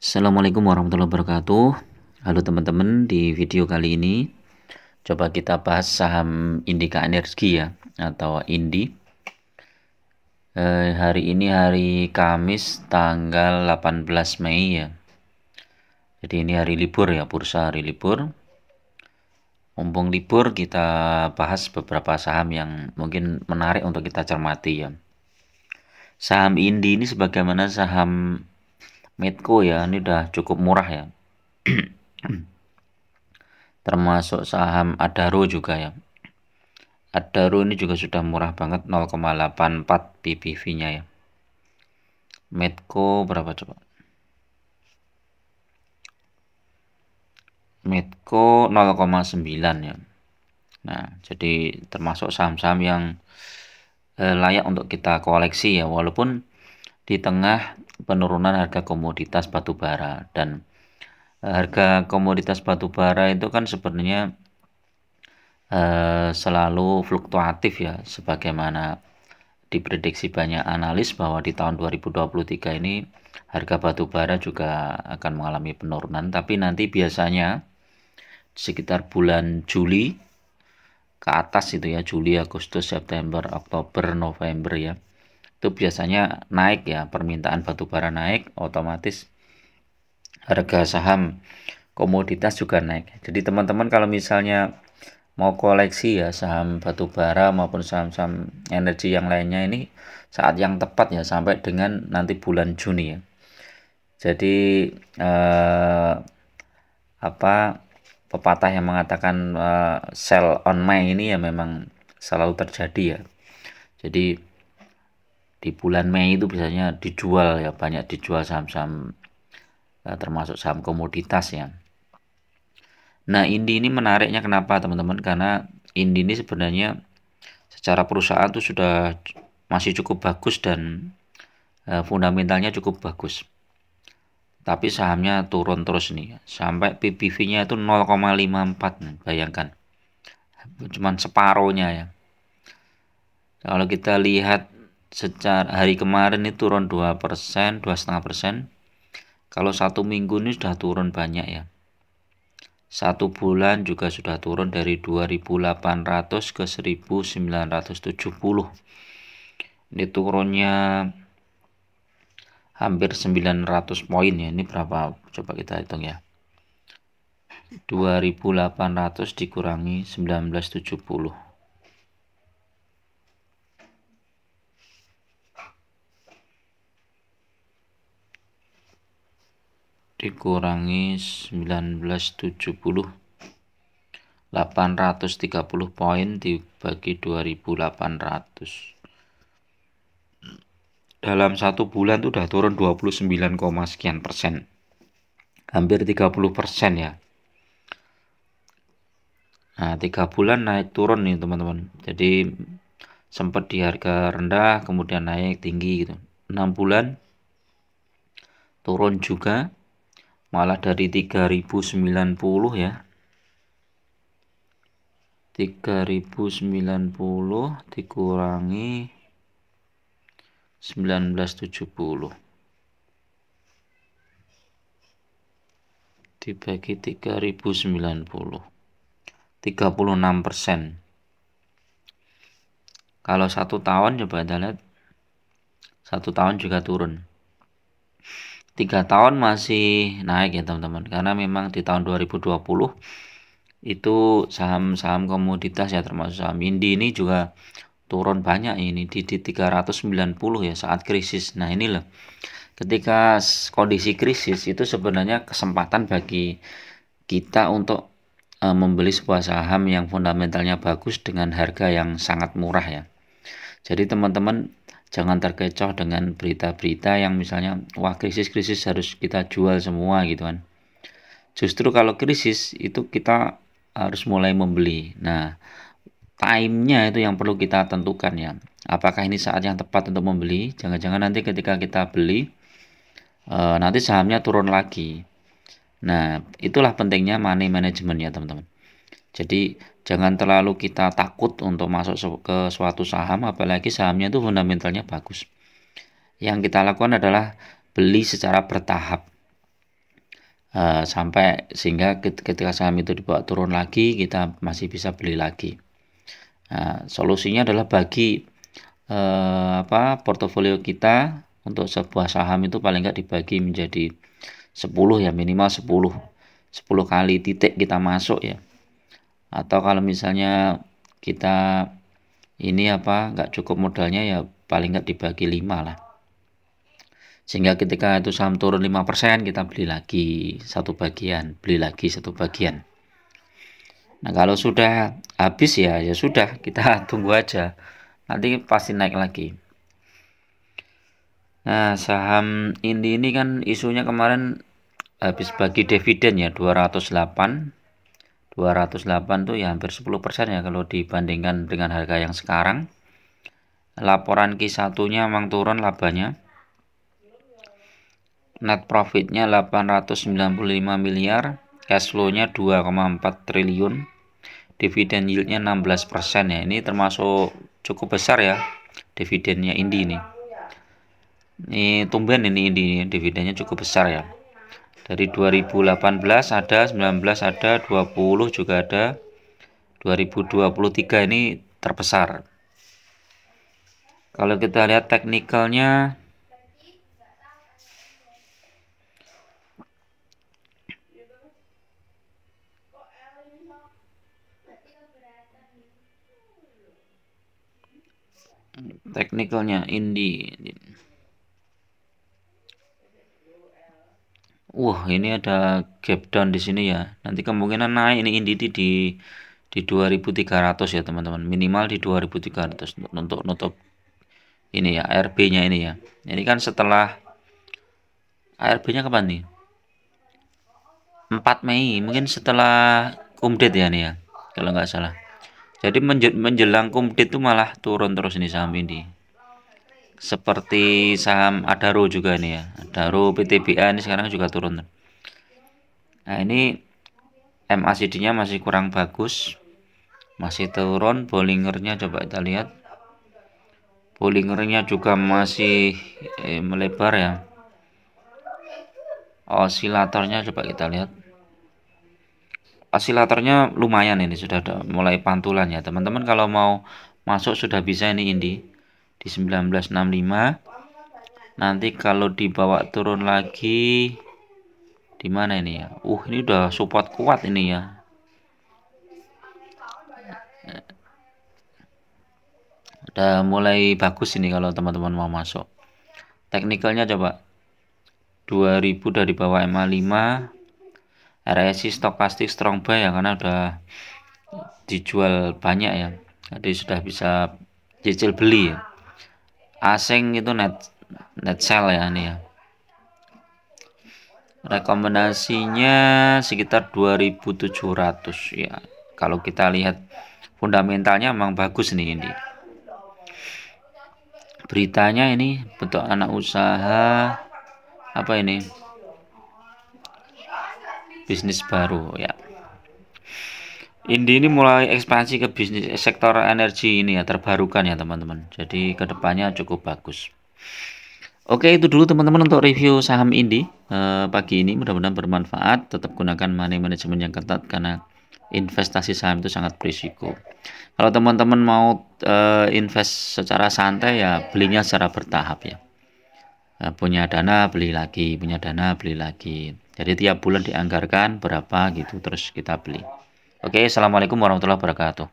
Assalamualaikum warahmatullahi wabarakatuh. Halo teman-teman, di video kali ini coba kita bahas saham Indika Energi ya, atau INDI. Hari ini hari Kamis tanggal 18 Mei ya. Jadi ini hari libur ya, bursa hari libur. Mumpung libur, kita bahas beberapa saham yang mungkin menarik untuk kita cermati ya. Saham INDI ini sebagaimana saham Medco ya, ini udah cukup murah ya. Termasuk saham Adaro juga ya. Adaro ini juga sudah murah banget, 0,84 PBV-nya ya. Medco berapa coba? Medco 0,9 ya. Nah, jadi termasuk saham-saham yang layak untuk kita koleksi ya, walaupun di tengah penurunan harga komoditas batubara. Dan harga komoditas batubara itu kan sebenarnya selalu fluktuatif ya, sebagaimana diprediksi banyak analis bahwa di tahun 2023 ini harga batubara juga akan mengalami penurunan, tapi nanti biasanya sekitar bulan Juli ke atas itu ya, Juli, Agustus, September, Oktober, November ya, itu biasanya naik ya, permintaan batubara naik, otomatis harga saham komoditas juga naik. Jadi teman-teman kalau misalnya mau koleksi ya saham batubara maupun saham-saham energi yang lainnya, ini saat yang tepat ya, sampai dengan nanti bulan Juni ya. Jadi pepatah yang mengatakan sell on May ini ya memang selalu terjadi ya. Jadi di bulan Mei itu biasanya dijual ya, banyak dijual saham-saham termasuk saham komoditas ya. Nah, INDI ini menariknya kenapa teman-teman? Karena INDI ini sebenarnya secara perusahaan itu sudah masih cukup bagus dan fundamentalnya cukup bagus. Tapi sahamnya turun terus nih, sampai PBV-nya itu 0,54, bayangkan. Cuman separohnya ya. Kalau kita lihat secara hari kemarin ini turun 2%, 2,5%. Kalau satu minggu ini sudah turun banyak ya. Satu bulan juga sudah turun dari 2.800 ke 1.970. Ini turunnya hampir 900 poin ya. Ini berapa? Coba kita hitung ya. 2.800 dikurangi 1970. Dikurangi 1970. 830 poin dibagi 2.800. Dalam satu bulan itu udah turun 29, sekian persen. Hampir 30% ya. Nah, 3 bulan naik turun nih teman-teman. Jadi sempat di harga rendah, kemudian naik tinggi gitu. 6 bulan turun juga, malah dari 3.090 ya. 3.090 dikurangi 1970 dibagi 3.090, 36%. Kalau 1 tahun coba kita lihat, 1 tahun juga turun. 3 tahun masih naik ya teman-teman, karena memang di tahun 2020 itu saham-saham komoditas ya, termasuk saham INDI ini juga turun banyak ini di 390 ya saat krisis. Nah, ini loh, ketika kondisi krisis itu sebenarnya kesempatan bagi kita untuk membeli sebuah saham yang fundamentalnya bagus dengan harga yang sangat murah ya. Jadi teman-teman jangan terkecoh dengan berita-berita yang misalnya wah krisis harus kita jual semua gitu kan. Justru kalau krisis itu kita harus mulai membeli. Nah, time-nya itu yang perlu kita tentukan ya. Apakah ini saat yang tepat untuk membeli? Jangan-jangan nanti ketika kita beli nanti sahamnya turun lagi. Nah, itulah pentingnya money management ya teman-teman. Jadi jangan terlalu kita takut untuk masuk ke suatu saham, apalagi sahamnya itu fundamentalnya bagus. Yang kita lakukan adalah beli secara bertahap. sampai sehingga ketika saham itu dibawa turun lagi kita masih bisa beli lagi. Nah, solusinya adalah bagi portofolio kita untuk sebuah saham itu paling nggak dibagi menjadi 10 ya, minimal 10 kali titik kita masuk ya. Atau kalau misalnya kita ini nggak cukup modalnya ya paling nggak dibagi 5 lah. Sehingga ketika itu saham turun 5% kita beli lagi satu bagian, beli lagi satu bagian. Nah, kalau sudah habis ya sudah, kita tunggu aja. Nanti pasti naik lagi. Nah, saham ini kan isunya kemarin habis bagi dividen ya 208 tuh ya hampir 10% ya kalau dibandingkan dengan harga yang sekarang. Laporan Q1-nya memang turun labanya. Net profitnya 895 miliar, cash flow-nya 2,4 triliun, dividen yield-nya 16% ya. Ini termasuk cukup besar ya dividennya Indi ini. Ini tumben ini dividennya cukup besar ya. Dari 2018 ada, 19 ada, 20 juga ada, 2023 ini terbesar. Kalau kita lihat teknikalnya, Indi. Ini ada gap down di sini ya. Nanti kemungkinan naik ini Indi di 2300 ya teman-teman. Minimal di 2300 untuk nutup ini ya, ARB-nya ini ya. Ini kan setelah ARB-nya kapan nih? 4 Mei, mungkin setelah kumdet ya nih ya, kalau nggak salah. Jadi menjelang kumdet itu malah turun terus ini saham ini. Seperti saham Adaro juga nih ya. Adaro, PTBA ini sekarang juga turun. Nah, ini MACD-nya masih kurang bagus. Masih turun, Bollinger-nya coba kita lihat. Bollinger-nya juga masih melebar ya. Osilatornya coba kita lihat. Osilatornya lumayan ini, sudah ada mulai pantulan ya teman-teman. Kalau mau masuk sudah bisa ini di 1965. Nanti kalau dibawa turun lagi di mana ini ya? Ini udah support kuat ini ya. Udah mulai bagus ini kalau teman-teman mau masuk. Teknikalnya coba 2000 dari bawah MA5, RSI stokastik strong buy ya, karena udah dijual banyak ya, jadi sudah bisa cicil beli ya. Asing itu net sell ya ini ya. Rekomendasinya sekitar 2700 ya. Kalau kita lihat fundamentalnya memang bagus nih ini. Beritanya ini bentuk anak usaha apa ini? Bisnis baru ya. Indi ini mulai ekspansi ke bisnis sektor energi ini ya, terbarukan ya teman-teman. Jadi kedepannya cukup bagus. Oke, itu dulu teman-teman untuk review saham Indi pagi ini. Mudah-mudahan bermanfaat. Tetap gunakan money management yang ketat karena investasi saham itu sangat berisiko. Kalau teman-teman mau invest secara santai ya belinya secara bertahap ya. Punya dana beli lagi, punya dana beli lagi. Jadi tiap bulan dianggarkan berapa gitu terus kita beli. Oke, assalamualaikum warahmatullahi wabarakatuh.